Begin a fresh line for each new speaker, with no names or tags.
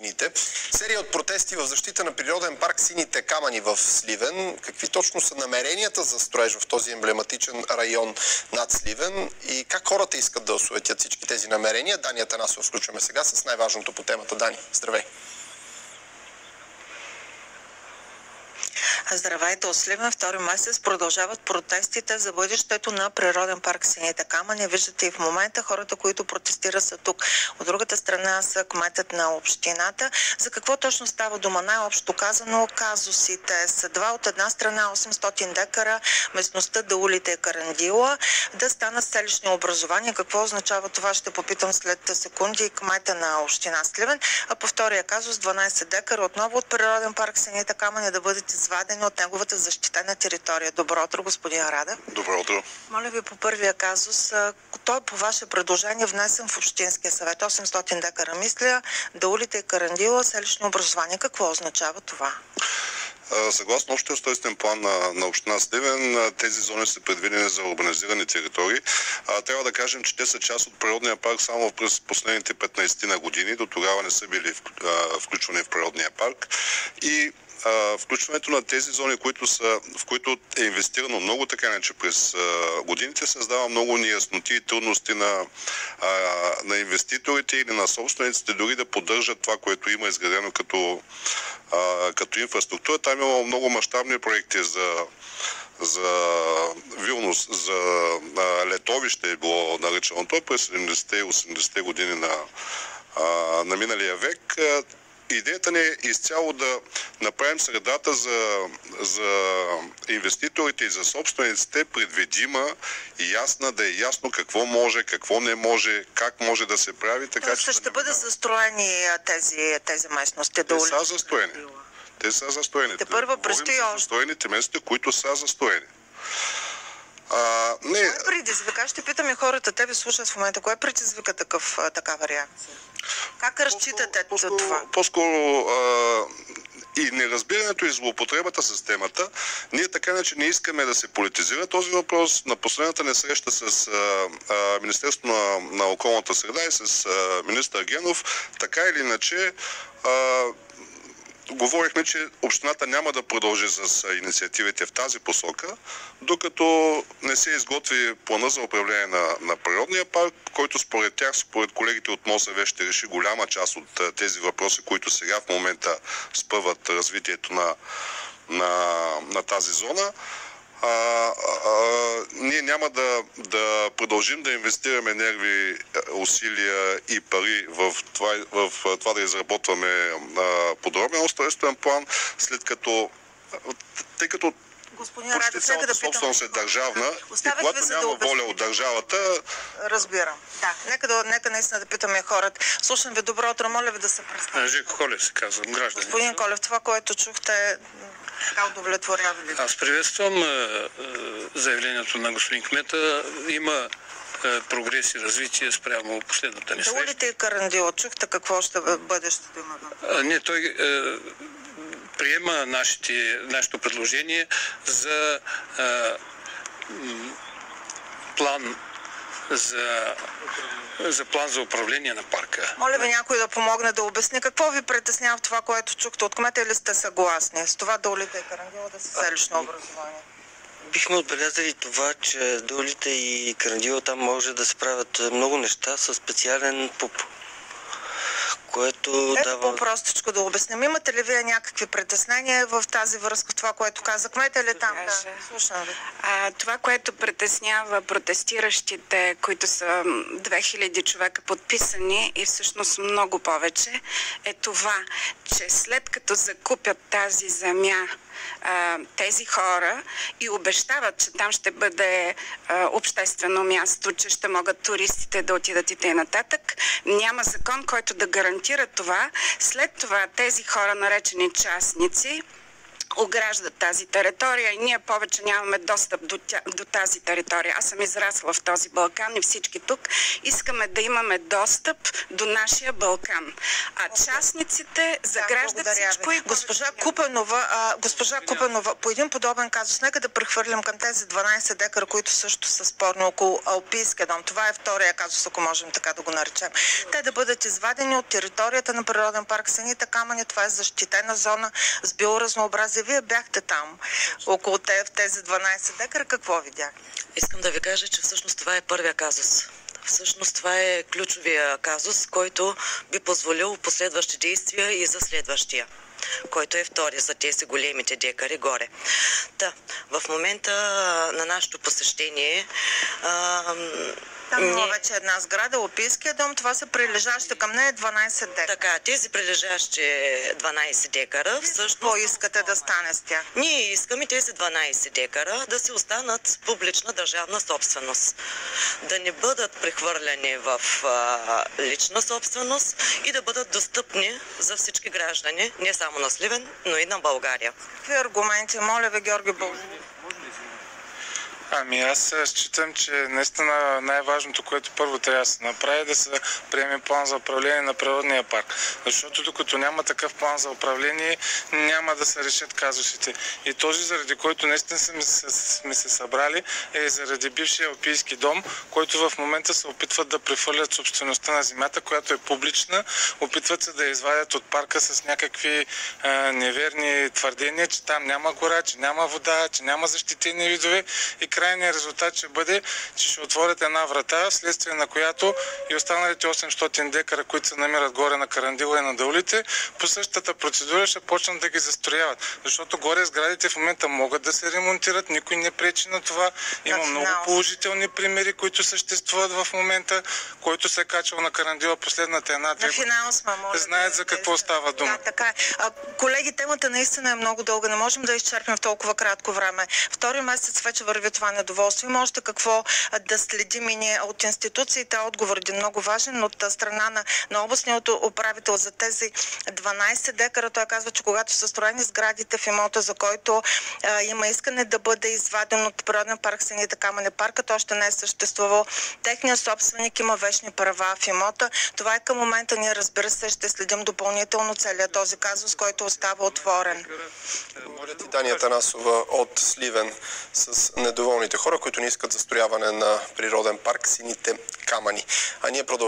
новините. Серия от протести в защита на природен парк Сините камъни в Сливен. Какви точно са намеренията за строеж в този емблематичен район над Сливен и как хората искат да осуетят всички тези намерения? Дани Атанасов включваме сега с най-важното по темата. Дани, здравей!
Здравейте от Сливен. Втори месец продължават протестите за бъдещето на природен парк Сините камъни. Виждате и в момента хората, които протестират са тук. От другата страна са кметът на общината. За какво точно става дума? Най-общо казано, казусите са два. От една страна 800 декара, местността Даулите и Карандила да станат селищни образования. Какво означава това? Ще попитам след секунди кмета на община Сливен. А по втория казус 12 декара отново от природен парк Сините камъни да бъдат извадени от неговата защитена територия. Добро утро, господин Радев.
Добро утро.
Моля ви по първия казус, той е по ваше предложение внесен в Общинския съвет. 800 декара мисля, Даулите и Карандила, селищно образование. Какво означава това?
Съгласно общия устройствен план на община Сливен, тези зони са предвидени за урбанизирани територии. Трябва да кажем, че те са част от природния парк само през последните 15 на години. До тогава не са били включвани в природния парк. И включването на тези зони, в които е инвестирано много, така иначе през годините, създава много неясноти и трудности на инвеститорите или на собствениците дори да поддържат това, което има изградено като инфраструктура. Там има много мащабни проекти за Вилнус, за летовище е било наречено то през 70-те и 80-те години на миналия век. Идеята ни е изцяло да направим средата за инвеститорите и за собствениците предвидима и ясна, да е ясно какво може, какво не може, как може да се прави. Така, че
ще бъдат застроени тези местности?
Те са застроени. Те са застроени.
Те първа предстои още.
Застроените места, които са застроени.
Кое предизвика? Ще питаме хората, те ви слушат в момента. Кое предизвика такава реакция? Как разчитате това?
По-скоро и неразбирането и злоупотребата с темата. Ние така иначе не искаме да се политизира този въпрос. На последната ни среща с Министерството на околната среда и с министър Генов, така или иначе говорихме, че общината няма да продължи с инициативите в тази посока, докато не се изготви плана за управление на природния парк, който според тях, според колегите от МОСВ, ще реши голяма част от тези въпроси, които сега в момента спъват развитието на тази зона. Ние няма да продължим да инвестираме нерви, усилия и пари в това да изработваме подробен устройствен план, тъй като почти цялата собственост е държавна и когато няма воля от държавата...
Разбирам. Да. Нека наистина да питаме хората. Слушам ви, добро утро, моля ви да се представите.
Живко Колев се казвам, гражданин.
Господин Колев, това, което чухте, така удовлетворява ли?
Аз приветствам заявлението на господин кмета. Има прогрес и развитие спрямо последната ни среща.
Даулите и Карандила, чухте какво ще бъдещето има?
Не, той приема нашето предложение за план за управление на парка.
Моля ви някой да помогне да обясни какво ви притеснява в това, което чухте от кмета, или сте съгласни с това Даулите и Карандила да са селищно образование?
Бихме отбелязали това, че Даулите и Карандила там може да се правят много неща със специален ПУП, което дава...
по-простичко да обясним. Имате ли вие някакви притеснения в тази връзка, това, което каза кмета ли там? Да, слушам ви.
Това, което притеснява протестиращите, които са 2000 човека подписани и всъщност много повече, е това, че след като закупят тази земя тези хора и обещават, че там ще бъде обществено място, че ще могат туристите да отидат и т.н. Няма закон, който да гарантира това. След това тези хора, наречени частници, ограждат тази територия и ние повече нямаме достъп до тази територия. Аз съм израсла в този Балкан и всички тук искаме да имаме достъп до нашия Балкан. А частниците заграждат всичко и
Госпожа Купенова, по един подобен казус, нека да прехвърлям към тези 12 декара, които също са спорни около Алпийския дом. Това е втория казус, ако можем така да го наречем. Те да бъдат извадени от територията на природен парк Сините камъни. Това е защитена зона с биоразнообразие. Вие бяхте там, около тези 12 декара. Какво видяхте?
Искам да ви кажа, че всъщност това е първия казус. Всъщност това е ключовия казус, който би позволил последващи действия и за следващия, който е втори за тези големите декари горе. В момента на нашето посещение
там има вече една сграда, Алпийския дом, това са прилежащи към нея 12 декара.
Така, тези прилежащи 12 декара всъщност...
Какво искате да стане с тях?
Ние искаме тези 12 декара да се останат публична държавна собственост. Да не бъдат прехвърляни в лична собственост и да бъдат достъпни за всички граждани, не само на Сливен, но и на България.
Какви аргументи? Моля ви, Георги Бължов.
Ами аз считам, че наистина най-важното, което първо трябва да се направи, е да се приеме план за управление на природния парк. Защото докато няма такъв план за управление, няма да се решат казусите. И този, заради който наистина сме се събрали, е заради бившия Алпийски дом, който в момента се опитват да прехвърлят собствеността на земята, която е публична. Опитват се да извадят от парка с някакви неверни твърдения, че там няма гора, че няма вода, че няма защитени видове. И крайният резултат ще бъде, че ще отворят една врата, вследствие на която и останалите 800 декара, които се намират горе на Карандила и на Даулите, по същата процедура ще почнат да ги застрояват. Защото горе сградите в момента могат да се ремонтират, никой не пречи на това. Има много положителни примери, които съществуват в момента, който се е качвал на Карандила последната една-две години. Знаят за какво става дума.
Да, така е. Колеги, темата наистина е много дълга. Не можем да изчерпим в толкова кратко време. Втори месец вече върви това недоволство. Има още какво да следим и ние от институциите. Отговор е много важен от страна на областния управител за тези 12 декара. Той казва, че когато са строени сградите в имота, за който има искане да бъде изваден от природен парк Сините камъни, паркът още не е съществувал. Техният собственик има вечни права в имота. Това е към момента. Ние, разбира се, ще следим допълнително целият този казус, който остава отворен.
Моля ти, Дания Танасова от Сливен, с недоволните хора, които не искат застрояване на природен парк Сините камъни. А ние продължаваме.